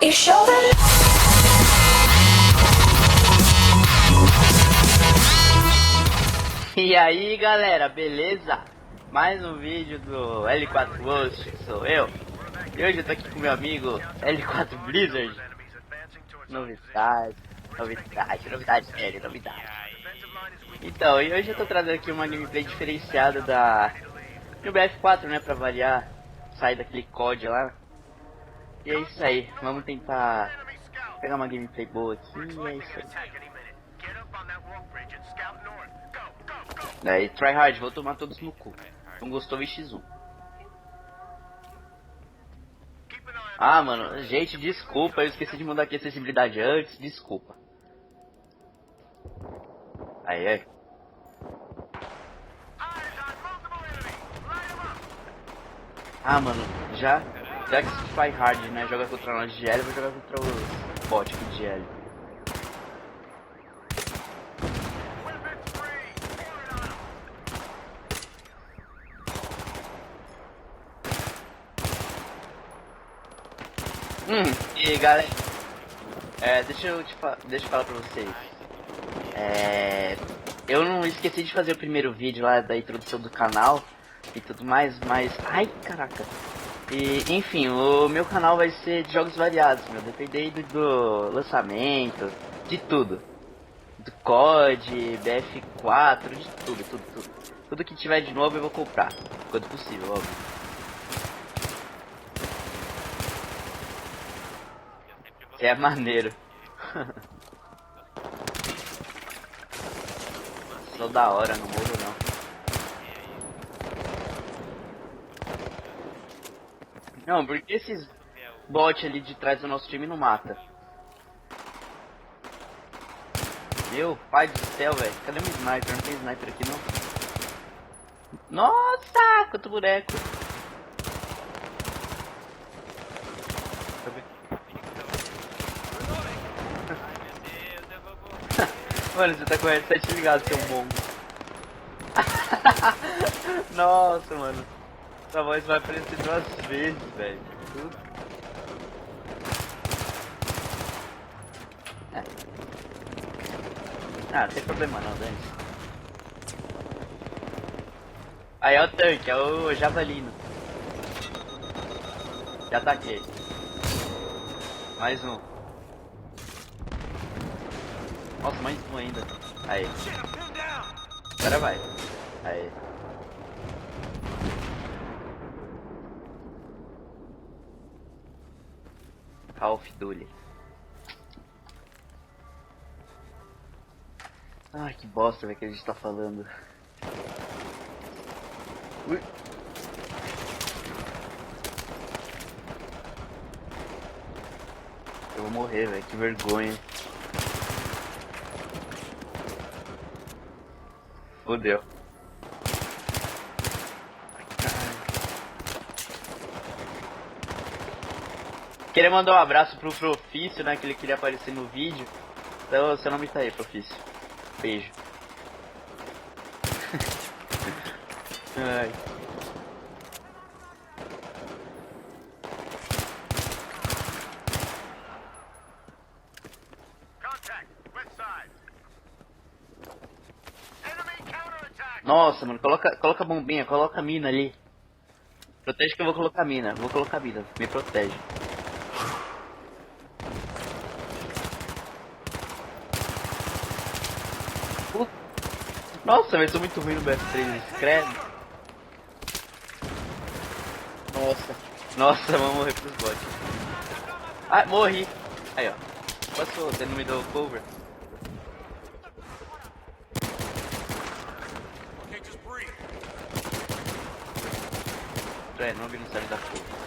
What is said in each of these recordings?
You show them. E aí galera, beleza? Mais um vídeo do L4 Host, que sou eu. E hoje eu tô aqui com meu amigo L4 Blizzard. Novidade, sério, novidade. Então, e hoje eu tô trazendo aqui uma gameplay diferenciada do BF4, né, pra variar. Sair daquele COD lá. E é isso aí, vamos tentar pegar uma gameplay boa aqui, e é isso aí. Daí, tryhard, vou tomar todos no cu. Não gostou, X1. Ah, mano, gente, desculpa, eu esqueci de mudar aqui a acessibilidade antes, desculpa. Aí, aí. Ah, mano, já que esse tryhard, né, joga contra nós de GL, eu vou jogar contra os bot aqui de GL. E galera, deixa eu falar pra vocês. Eu não esqueci de fazer o primeiro vídeo lá da introdução do canal e tudo mais, mas... Ai, caraca. E, enfim, o meu canal vai ser de jogos variados, meu. Dependendo do lançamento, de tudo. Do COD, BF4, de tudo. Tudo que tiver de novo eu vou comprar, quando possível, óbvio. É maneiro. Sou da hora, não morro não. Não, porque esses bots ali de trás do nosso time não mata. Meu pai do céu, velho. Cadê meu sniper? Não tem sniper aqui não. Nossa, quanto boneco. Mano, você tá com o headset ligado, seu mongo. Nossa, mano. Sua voz vai aparecer 2 vezes, velho. Ah, não tem problema não, Dani. Aí é o tanque, é o javelino. Já ataquei. Mais um. Nossa, mais um ainda. Aí. Agora vai. Aí. Call of Duty. Ai, que bosta, velho, que a gente tá falando. Ui. Eu vou morrer, velho, que vergonha. Fodeu. Queria mandar um abraço pro Profício, né, que ele queria aparecer no vídeo. Então, seu nome tá aí, Profício. Beijo. Ai. Nossa, mano, coloca a bombinha, coloca a mina ali. Protege que eu vou colocar a mina, me protege. Nossa, mas eu sou muito ruim no BF3, escreve. Nossa, vamos morrer pros bots. Ah, morri. Aí, ó. Passou, você não me deu cover. Não vi no série da cover.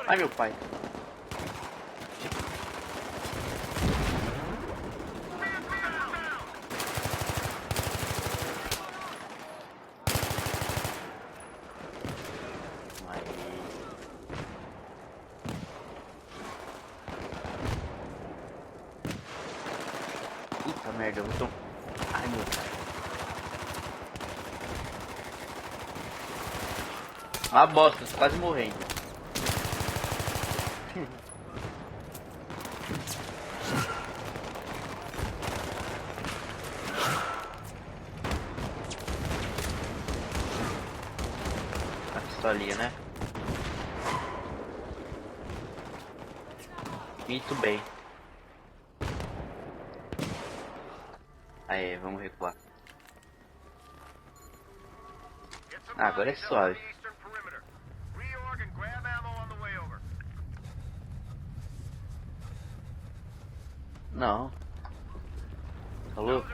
Ai, meu pai. Puta merda, eu vou tomar. Ai, meu pai. Uma bosta, tô quase morrendo. A pistolinha, né? Muito bem. Aí, vamos recuar. Ah, agora é suave. Não. Falou?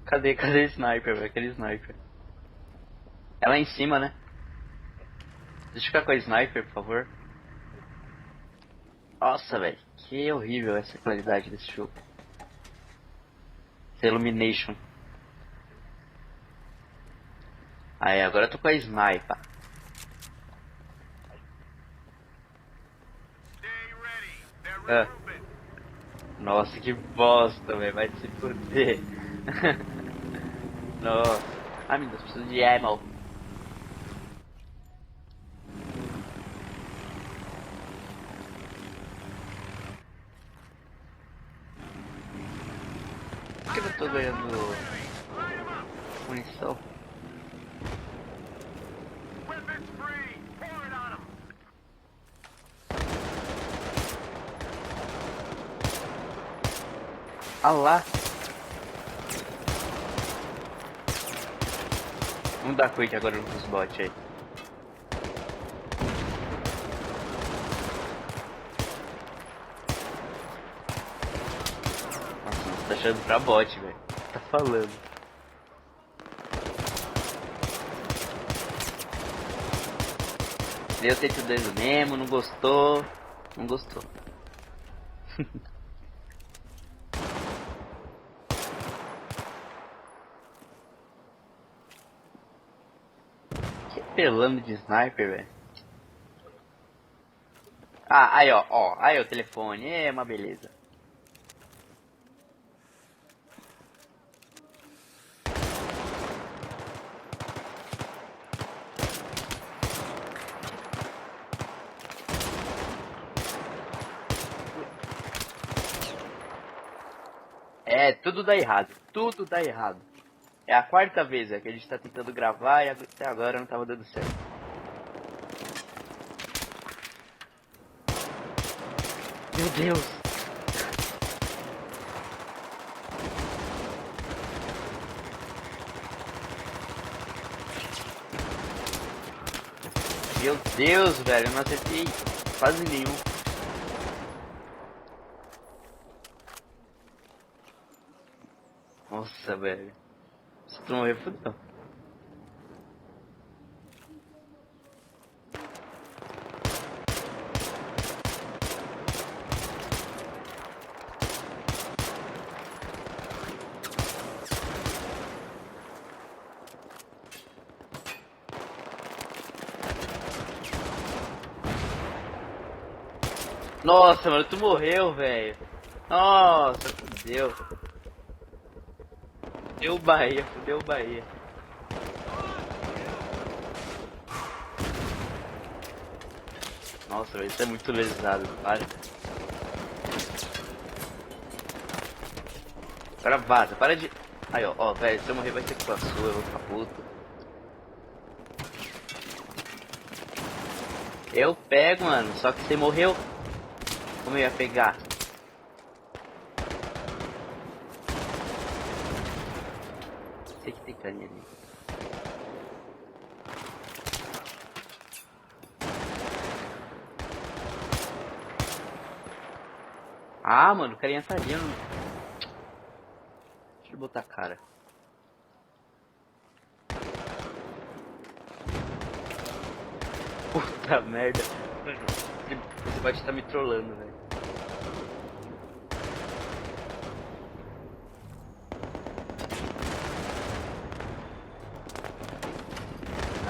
Cadê o sniper, velho? Aquele sniper. É lá em cima, né? Deixa eu ficar com a sniper, por favor. Nossa, velho. Que horrível essa qualidade desse jogo. Essa illumination. Aí, agora eu tô com a sniper. Ah. Nossa, que bosta, velho. Vai se fuder. Nossa. Ai, meu Deus, preciso de ammo. Por que eu tô ganhando munição? Ah lá. Vamos dar quick agora nos bots aí. Nossa, você tá achando pra bot, velho. Tá falando. Deu teto dando mesmo, não gostou. Não gostou. Que pelando de sniper, velho. Ah, aí ó, aí o telefone, é uma beleza. É, tudo dá errado, tudo dá errado. É a quarta vez que a gente tá tentando gravar e até agora não tava dando certo. Meu Deus! Meu Deus, velho, eu não acertei quase nenhum. Nossa, velho. Se tu morrer, fudeu. Nossa, mano, tu morreu, velho. Nossa, fudeu. Fudeu o Bahia, fudeu o Bahia. Nossa, velho, isso é muito lesado, para. Agora vaza, para de... Aí, ó, velho, se eu morrer vai ser culpa sua, eu vou ficar puto. Eu pego, mano, só que você morreu. Como eu ia pegar? Sei que tem carinha ali. Ah, mano, o carinha tá ali, mano. Deixa eu botar a cara. Puta merda. Esse bot tá me trollando, velho.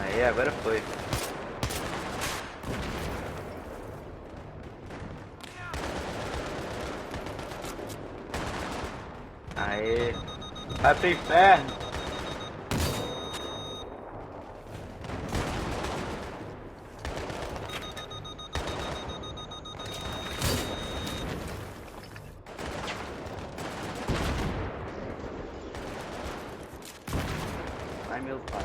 Aí, agora foi. Aê. Vai pro inferno. Ai, meu pai.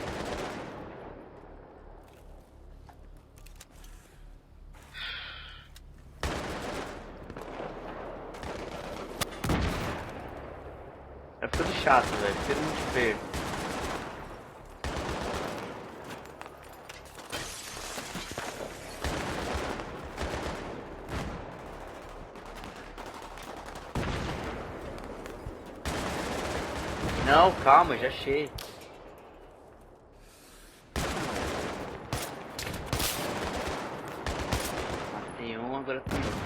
É ficando chato, velho. Porque não te perco. Não, calma, já achei. Matei um, agora tem outro.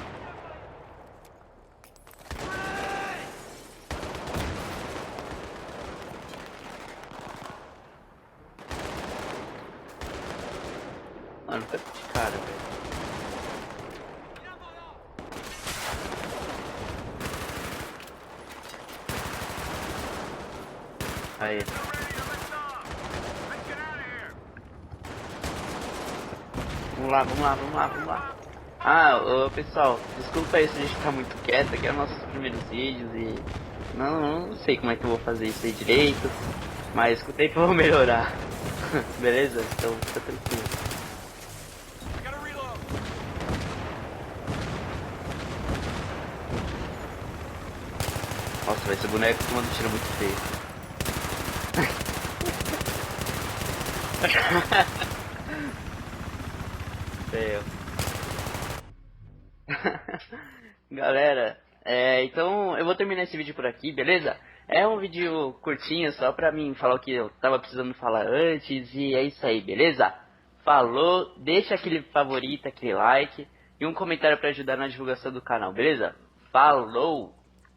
Mano, fica de cara, velho. Aí. Vamos lá, vamos lá, vamos lá, vamos lá. Ah, ô, pessoal, desculpa aí se a gente tá muito quieto, aqui é nossos primeiros vídeos e não sei como é que eu vou fazer isso aí direito, mas com o tempo eu vou melhorar. Beleza? Então fica tranquilo. Nossa, esse boneco tomando tiro muito feio. Feio. Galera, então eu vou terminar esse vídeo por aqui, beleza? É um vídeo curtinho só pra mim falar o que eu tava precisando falar antes e é isso aí, beleza? Falou, deixa aquele favorito, aquele like e um comentário pra ajudar na divulgação do canal, beleza? Falou!